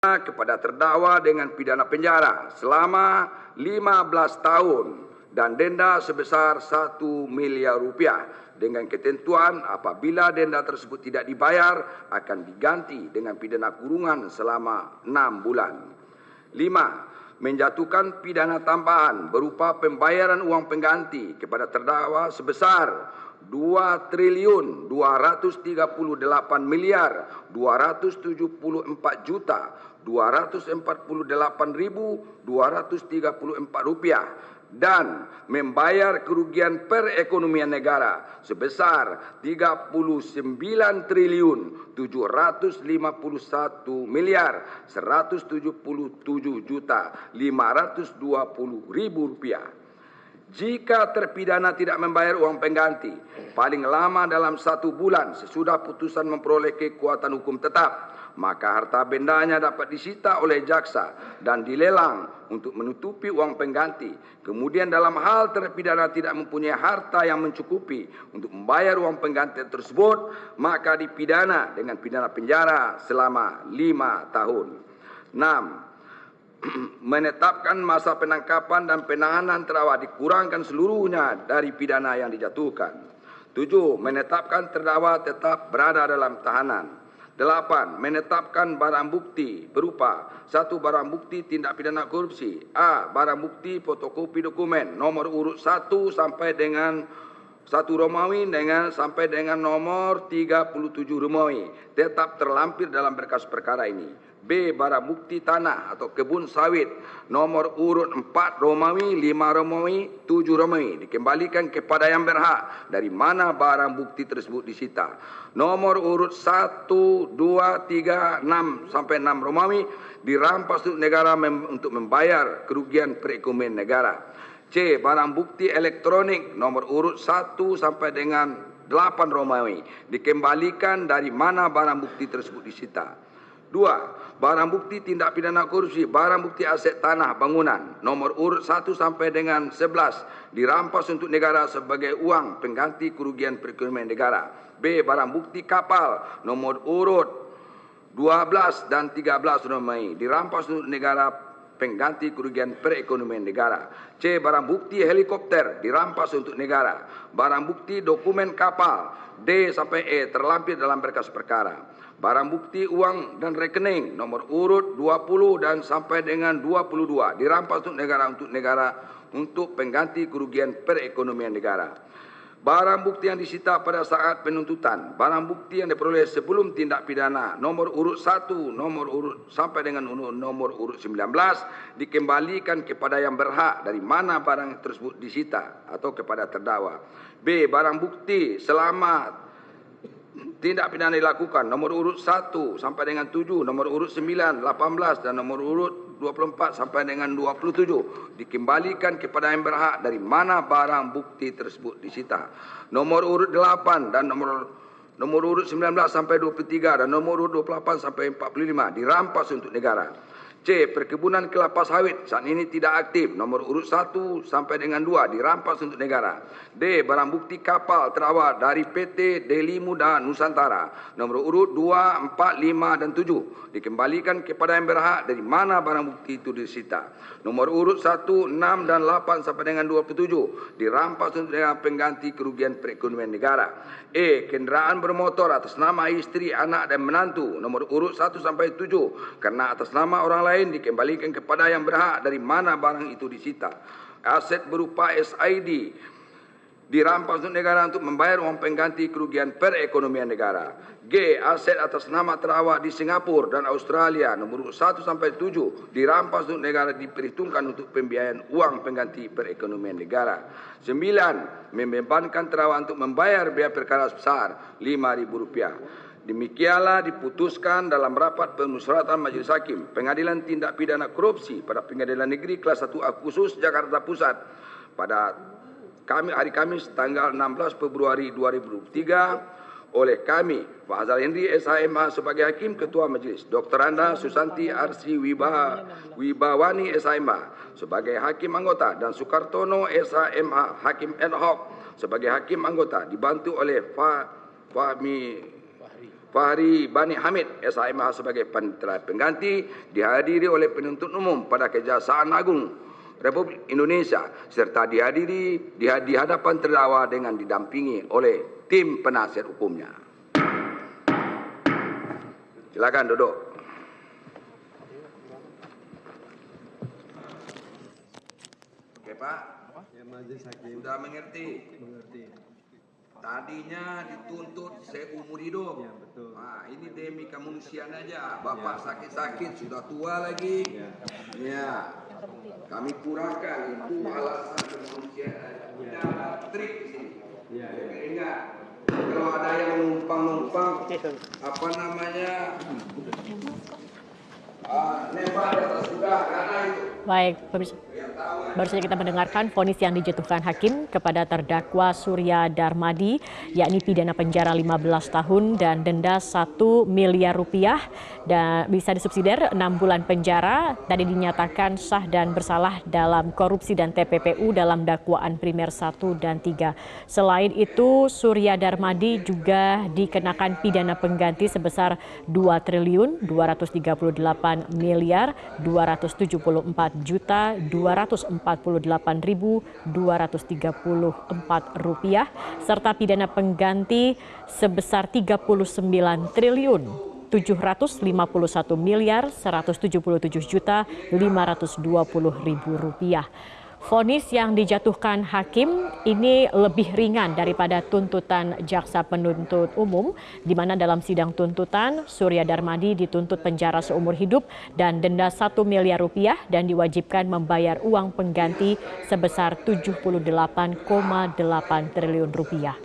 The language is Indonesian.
kepada terdakwa dengan pidana penjara selama 15 tahun dan denda sebesar 1 miliar rupiah dengan ketentuan apabila denda tersebut tidak dibayar akan diganti dengan pidana kurungan selama 6 bulan. 5. Menjatuhkan pidana tambahan berupa pembayaran uang pengganti kepada terdakwa sebesar 2.234.248.248.234 rupiah dan membayar kerugian perekonomian negara sebesar 39.177.520.000 rupiah. Jika terpidana tidak membayar uang pengganti paling lama dalam 1 bulan sesudah putusan memperoleh kekuatan hukum tetap, maka harta bendanya dapat disita oleh jaksa dan dilelang untuk menutupi uang pengganti. Kemudian dalam hal terpidana tidak mempunyai harta yang mencukupi untuk membayar uang pengganti tersebut, maka dipidana dengan pidana penjara selama 5 tahun. 6. Menetapkan masa penangkapan dan penahanan terdakwa dikurangkan seluruhnya dari pidana yang dijatuhkan. 7. Menetapkan terdakwa tetap berada dalam tahanan. 8. Menetapkan barang bukti berupa 1. Barang bukti tindak pidana korupsi. A. Barang bukti fotokopi dokumen nomor urut 1 sampai dengan 1 Romawi sampai dengan nomor 37 Romawi tetap terlampir dalam berkas perkara ini. B. Barang bukti tanah atau kebun sawit nomor urut 4 Romawi, 5 Romawi, 7 Romawi dikembalikan kepada yang berhak dari mana barang bukti tersebut disita. Nomor urut 1, 2, 3, 6 sampai 6 Romawi dirampas untuk negara untuk membayar kerugian perekonomian negara. C. Barang bukti elektronik nomor urut 1 sampai dengan 8 Romawi dikembalikan dari mana barang bukti tersebut disita. 2. Barang bukti tindak pidana korupsi, barang bukti aset tanah bangunan nomor urut 1 sampai dengan 11 dirampas untuk negara sebagai uang pengganti kerugian perekonomian negara. B. Barang bukti kapal nomor urut 12 dan 13 Romawi dirampas untuk negara pengganti kerugian perekonomian negara. C. Barang bukti helikopter dirampas untuk negara. Barang bukti dokumen kapal D sampai E terlampir dalam berkas perkara. Barang bukti uang dan rekening nomor urut 20 dan sampai dengan 22 dirampas untuk negara untuk pengganti kerugian perekonomian negara. Barang bukti yang disita pada saat penuntutan, barang bukti yang diperoleh sebelum tindak pidana nomor urut 1, nomor urut sampai dengan nomor urut 19 dikembalikan kepada yang berhak dari mana barang tersebut disita atau kepada terdakwa. B. Barang bukti selama tindak pidana dilakukan nomor urut 1 sampai dengan 7, nomor urut 9, 18 dan nomor urut 24 sampai dengan 27 dikembalikan kepada yang berhak dari mana barang bukti tersebut disita. Nomor urut 8 dan nomor urut 19 sampai 23 dan nomor urut 28 sampai 45 dirampas untuk negara. C. Perkebunan kelapa sawit saat ini tidak aktif nomor urut 1 sampai dengan 2 dirampas untuk negara. D. Barang bukti kapal terdakwa dari PT Deli Muda Nusantara nomor urut 2, 4, 5 dan 7 dikembalikan kepada yang berhak dari mana barang bukti itu disita. Nomor urut 1, 6 dan 8 sampai dengan 27 dirampas untuk negara pengganti kerugian perekonomian negara. E. Kendaraan bermotor atas nama istri, anak dan menantu nomor urut 1 sampai 7 karena atas nama orang lain dikembalikan kepada yang berhak dari mana barang itu disita. Aset berupa SID dirampas untuk negara untuk membayar uang pengganti kerugian perekonomian negara. G. Aset atas nama terdakwa di Singapura dan Australia nomor urut 1 sampai 7 dirampas untuk negara diperhitungkan untuk pembiayaan uang pengganti perekonomian negara. 9. Membebankan terdakwa untuk membayar biaya perkara sebesar Rp5.000. Demikianlah diputuskan dalam rapat permusyawaratan Majelis Hakim Pengadilan Tindak Pidana Korupsi pada Pengadilan Negeri Kelas 1A Khusus Jakarta Pusat pada hari Kamis tanggal 16 Februari 2023 oleh kami Fahzal Henry SHMH sebagai Hakim Ketua Majelis, Dr. Anda Susanti Arsi Wibawani SHMH sebagai Hakim Anggota dan Sukartono SHMH Hakim ad hoc sebagai Hakim Anggota dibantu oleh Fahri Bani Hamid SHMH sebagai panitera pengganti dihadiri oleh penuntut umum pada Kejaksaan Agung Republik Indonesia serta dihadiri di hadapan terdakwa dengan didampingi oleh tim penasihat hukumnya. Silakan duduk. Oke Pak, sudah mengerti? Tadinya dituntut seumur hidup. Ya, betul. Nah, ini demi kemanusiaan aja. Bapak sakit-sakit, sudah tua lagi. Ya. Kami kurangkan itu alasan kemanusiaan. Tidak ada trik di sini. Ya. Ingat, kalau ada yang numpang-numpang, apa namanya? Nembak di atas kuda, karena itu. Baik, baru saja kita mendengarkan vonis yang dijatuhkan hakim kepada terdakwa Surya Darmadi, yakni pidana penjara 15 tahun dan denda 1 miliar rupiah dan bisa disubsidiar 6 bulan penjara. Tadi dinyatakan sah dan bersalah dalam korupsi dan TPPU dalam dakwaan primer 1 dan 3. Selain itu, Surya Darmadi juga dikenakan pidana pengganti sebesar 2 triliun 238 miliar 274 juta 248.234 rupiah serta pidana pengganti sebesar 39 triliun 751 miliar 177 juta 520.000 rupiah. Vonis yang dijatuhkan hakim ini lebih ringan daripada tuntutan jaksa penuntut umum, di mana dalam sidang tuntutan Surya Darmadi dituntut penjara seumur hidup dan denda 1 miliar rupiah dan diwajibkan membayar uang pengganti sebesar 78,8 triliun rupiah.